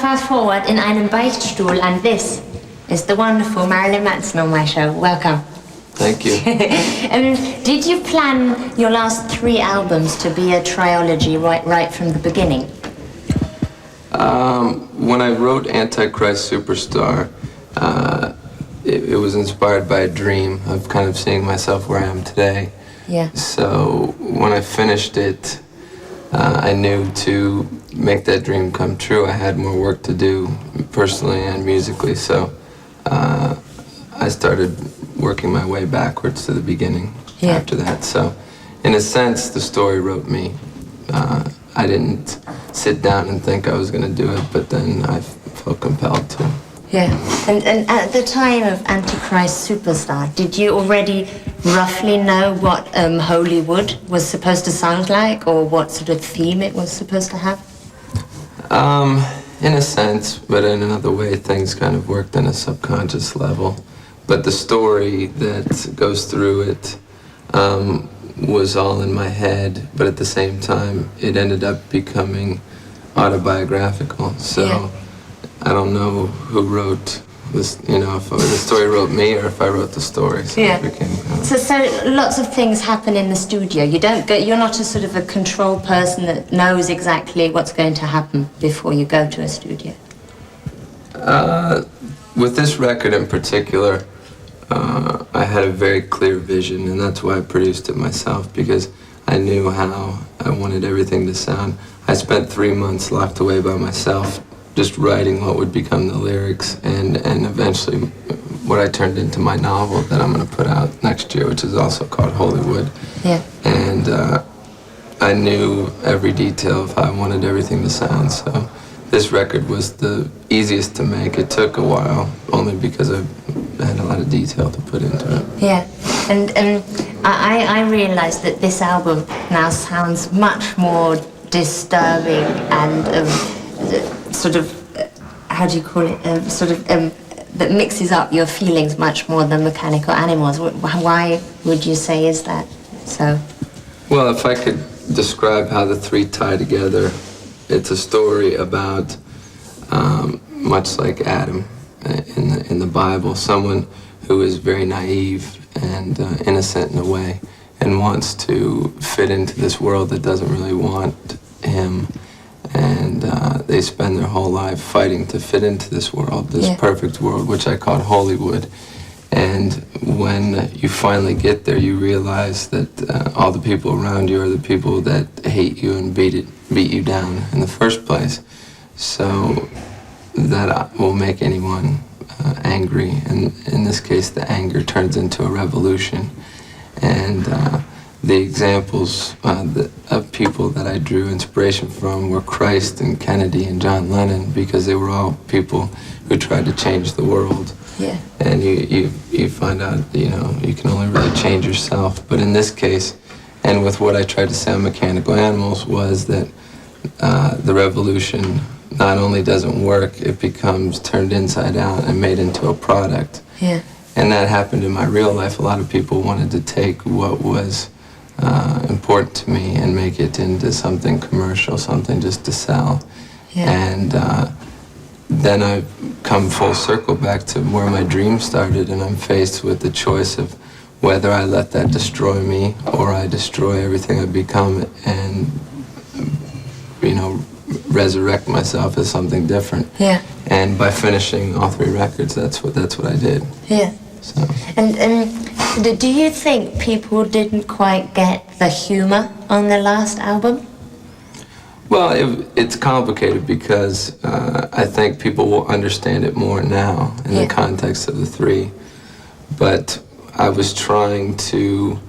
fast forward in einem Beichtstuhl, and this is the wonderful Marilyn Manson on my show. Welcome. Thank you. Did you plan your last 3 albums to be a trilogy right from the beginning? When I wrote Antichrist Superstar, it was inspired by a dream of kind of seeing myself where I am today. Yeah. So when I finished it, I knew to make that dream come true, I had more work to do personally and musically. So I started working my way backwards to the beginning after that. So in a sense, the story wrote me. I didn't sit down and think I was going to do it, but then I felt compelled to. Yeah, and at the time of Antichrist Superstar, did you already roughly know what Hollywood was supposed to sound like, or what sort of theme it was supposed to have? In a sense, but in another way, things kind of worked on a subconscious level. But the story that goes through it was all in my head, but at the same time, it ended up becoming autobiographical. So I don't know who wrote this, you know, if the story wrote me or if I wrote the story. So it became So lots of things happen in the studio. You're not a sort of a control person that knows exactly what's going to happen before you go to a studio. With this record in particular, I had a very clear vision, and that's why I produced it myself, because I knew how I wanted everything to sound. I spent 3 months locked away by myself, just writing what would become the lyrics, and eventually what I turned into my novel that I'm going to put out next year, which is also called Hollywood. Yeah. And I knew every detail of how I wanted everything to sound, so this record was the easiest to make. It took a while, only because I had a lot of detail to put into it. Yeah, and I realized that this album now sounds much more disturbing and sort of, how do you call it, that mixes up your feelings much more than Mechanical Animals. Why would you say is that so? Well, if I could describe how the 3 tie together, it's a story about, much like Adam in the Bible, someone who is very naive and innocent in a way, and wants to fit into this world that doesn't really want him. And they spend their whole life fighting to fit into this world, this perfect world, which I called Hollywood. And when you finally get there, you realize that all the people around you are the people that hate you and beat you down in the first place. So that will make anyone angry. And in this case, the anger turns into a revolution. And the examples of people that I drew inspiration from were Christ and Kennedy and John Lennon, because they were all people who tried to change the world. Yeah. And you find out, you know, you can only really change yourself. But in this case, and with what I tried to say on Mechanical Animals, was that the revolution not only doesn't work, it becomes turned inside out and made into a product. Yeah. And that happened in my real life. A lot of people wanted to take what was important to me and make it into something commercial, something just to sell. Yeah. And then I've come full circle back to where my dream started, and I'm faced with the choice of whether I let that destroy me or I destroy everything I've become and, you know, resurrect myself as something different. Yeah. And by finishing all 3 records, that's what I did. Yeah. So. And do you think people didn't quite get the humor on the last album? Well, it's complicated because I think people will understand it more now in the context of the 3. But I was trying to,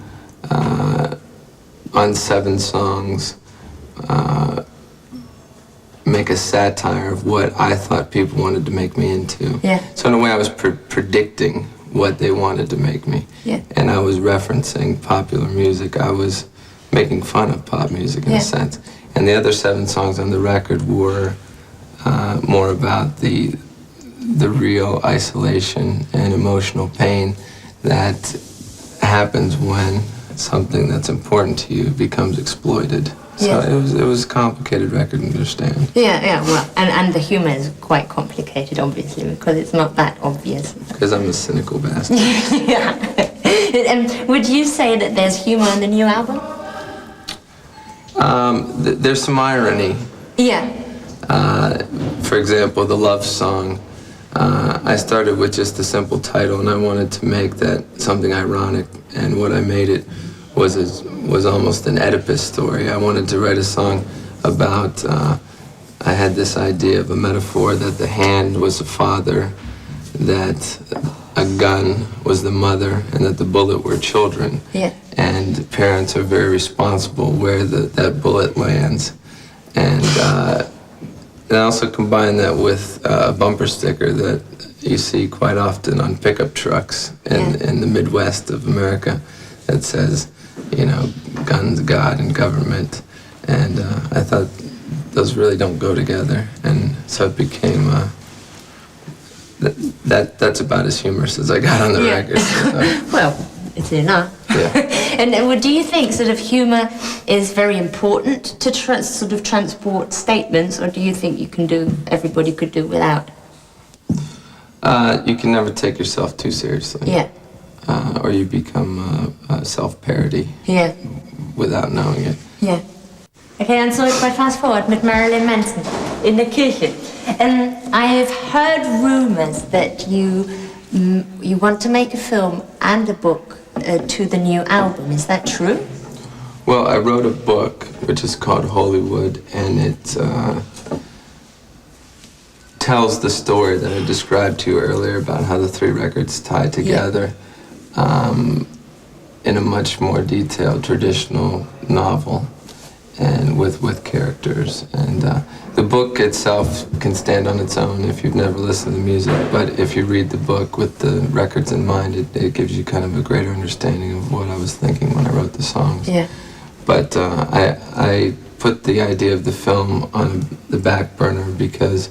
on 7 songs, make a satire of what I thought people wanted to make me into. Yeah. So in a way I was predicting what they wanted to make me. Yeah. And I was referencing popular music. I was making fun of pop music in a sense. And the other 7 songs on the record were more about the real isolation and emotional pain that happens when something that's important to you becomes exploited. So Yes. it was a complicated record to understand. Yeah, well, and the humour is quite complicated, obviously, because it's not that obvious. Because I'm a cynical bastard. Yeah. Would you say that there's humour in the new album? There's some irony. Yeah. For example, the love song. I started with just a simple title, and I wanted to make that something ironic. And what I made it was almost an Oedipus story. I wanted to write a song about. I had this idea of a metaphor that the hand was the father, that a gun was the mother, and that the bullet were children. Yeah. And parents are very responsible where that bullet lands. And I also combine that with a bumper sticker that you see quite often on pickup trucks in the Midwest of America that says, you know, guns, God, and government. And I thought those really don't go together. And so it became, that's about as humorous as I got on the record. So. Well, it's enough. Yeah. And do you think sort of humour is very important to sort of transport statements, or do you think everybody could do without? You can never take yourself too seriously. Yeah. Or you become self-parody. Yeah. Without knowing it. Ja. Okay, dann zurück bei Fast Forward mit Marilyn Manson in der Kirche. I have heard rumours that you want to make a film and a book to the new album. Is that true? Well, I wrote a book which is called Hollywood, and it tells the story that I described to you earlier about how the three records tie together in a much more detailed traditional novel, and with characters. And the book itself can stand on its own if you've never listened to the music, but if you read the book with the records in mind, it gives you kind of a greater understanding of what I was thinking when I wrote the songs. Yeah. But I put the idea of the film on the back burner because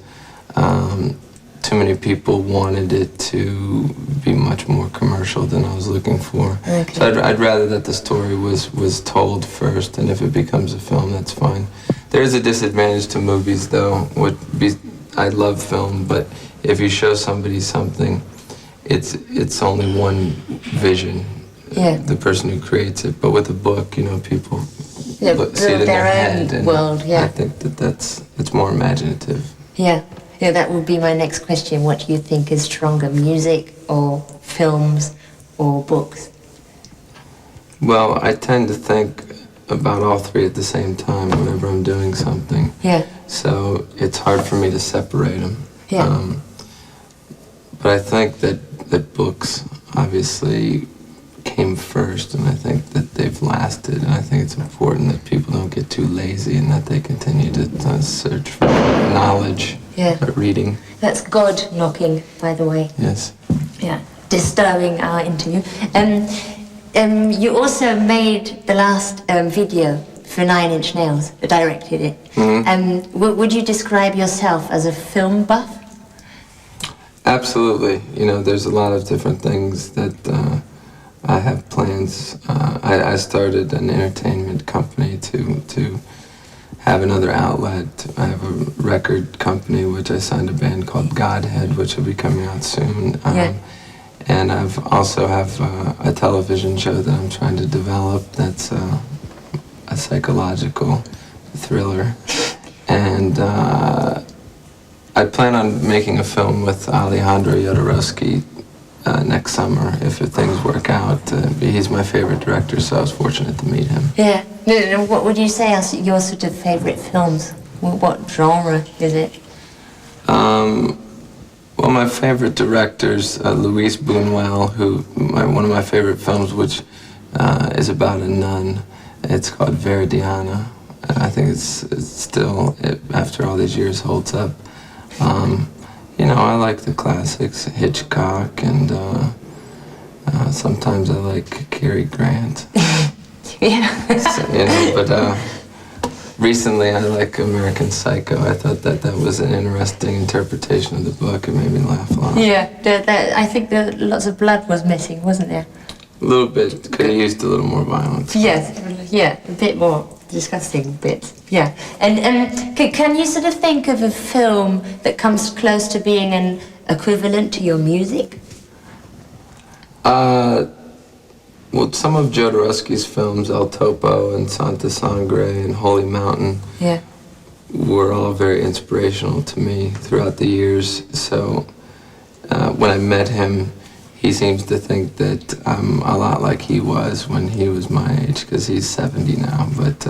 too many people wanted it to be much more commercial than I was looking for. Okay. So I'd rather that the story was told first, and if it becomes a film, that's fine. There is a disadvantage to movies, though. I love film, but if you show somebody something, it's only one vision. Yeah. The person who creates it. But with a book, you know, people see it in their their head, own and world. Yeah. I think it's more imaginative. Yeah. Yeah, that would be my next question. What do you think is stronger, music or films or books? Well, I tend to think about all three at the same time whenever I'm doing something. Yeah. So it's hard for me to separate them. Yeah. But I think that books obviously came first, and I think that they've lasted, and I think it's important that people don't get too lazy and that they continue to search for knowledge. Yeah. By reading. That's God knocking, by the way. Yes. Yeah. Disturbing our interview. You also made the last video for 9 Inch Nails, directed it. Mm-hmm. Would you describe yourself as a film buff? Absolutely. You know, there's a lot of different things that I have plans. I started an entertainment company to have another outlet. I have a record company which I signed a band called Godhead, which will be coming out soon. And I've also have a television show that I'm trying to develop that's a psychological thriller. And I plan on making a film with Alejandro Jodorowsky next summer, if things work out. He's my favorite director, so I was fortunate to meet him. Yeah. What would you say are your sort of favorite films? What genre is it? Well, my favorite director's Luis Buñuel, one of my favorite films, which is about a nun. It's called Veridiana. I think it's still, after all these years, holds up. You know, I like the classics, Hitchcock, and sometimes I like Cary Grant. Yeah. So, you know, but recently I like American Psycho. I thought that was an interesting interpretation of the book. It made me laugh a lot. Yeah, I think lots of blood was missing, wasn't there? A little bit. Could have used a little more violence. Yes, yeah, a bit more. disgusting bits. Yeah. And can you sort of think of a film that comes close to being an equivalent to your music? Well, some of Jodorowsky's films, El Topo and Santa Sangre and Holy Mountain, yeah, were all very inspirational to me throughout the years. So when I met him, he seems to think that I'm a lot like he was when he was my age, because he's 70 now. But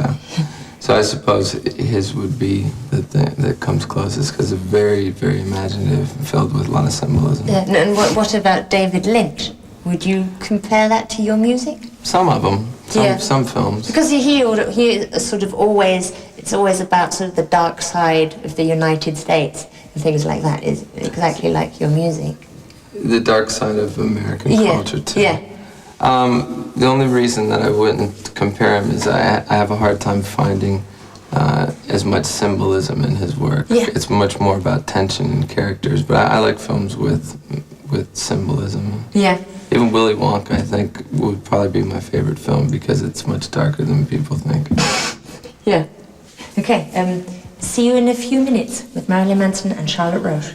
so I suppose his would be the thing that comes closest, because it's very, very imaginative, filled with a lot of symbolism. Yeah. And what about David Lynch? Would you compare that to your music? Some of them, some films. Because he sort of always, it's always about sort of the dark side of the United States and things like that. Is exactly like your music. The dark side of American culture too. Yeah. The only reason that I wouldn't compare him is I have a hard time finding as much symbolism in his work. Yeah. It's much more about tension and characters, but I like films with symbolism. Yeah. Even Willy Wonka, I think, would probably be my favorite film because it's much darker than people think. Yeah. Okay. See you in a few minutes with Marilyn Manson and Charlotte Roche.